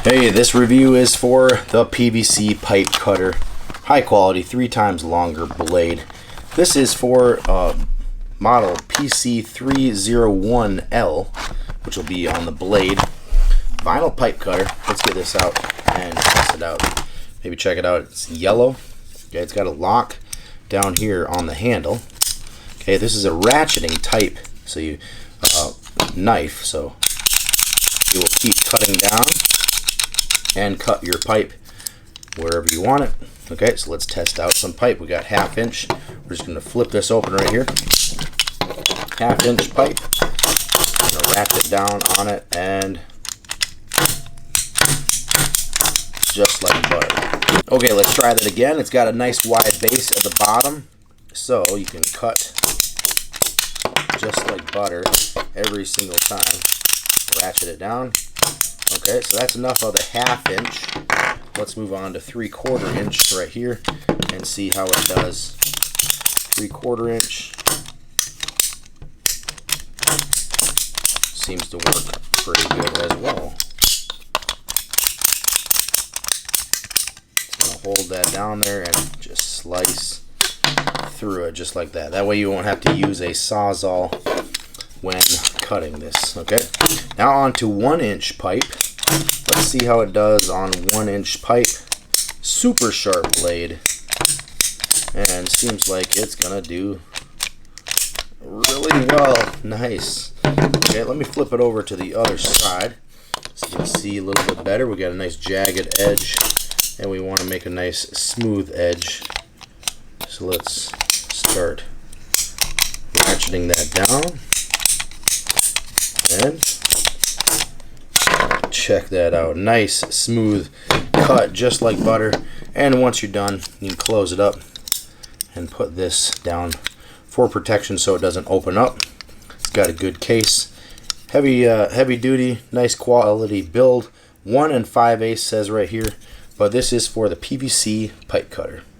Hey, this review is for the PVC pipe cutter. High quality, 3 times longer blade. This is for model PC301L, which will be on the blade. Vinyl pipe cutter. Let's get this out and test it out. Maybe check it out. It's yellow. Okay, it's got a lock down here on the handle. Okay, this is a ratcheting type. So you knife, so you will keep cutting down and cut your pipe wherever you want it. Okay, so let's test out some pipe. We got 1/2 inch. We're just going to flip this open right here. 1/2 inch pipe. I'm going to ratchet down on it and just like butter. Okay, let's try that again. It's got a nice wide base at the bottom, so you can cut just like butter every single time. Ratchet it down. Okay, so that's enough of the 1/2 inch. Let's move on to 3/4 inch right here and see how it does. 3/4 inch seems to work pretty good as well. Just gonna hold that down there and just slice through it just like that. That way you won't have to use a sawzall when cutting this. Okay, now on to 1 inch pipe. Let's see how it does on 1 inch pipe. Super sharp blade, and seems like it's gonna do really well. Nice. Okay, let me flip it over to the other side so you can see a little bit better. We got a nice jagged edge, and we want to make a nice smooth edge. So let's start ratcheting that down. And check that out. Nice smooth cut just like butter. And once you're done, you can close it up and put this down for protection so it doesn't open up. It's got a good case. Heavy duty, nice quality build. 1 5/8 says right here, but this is for the PVC pipe cutter.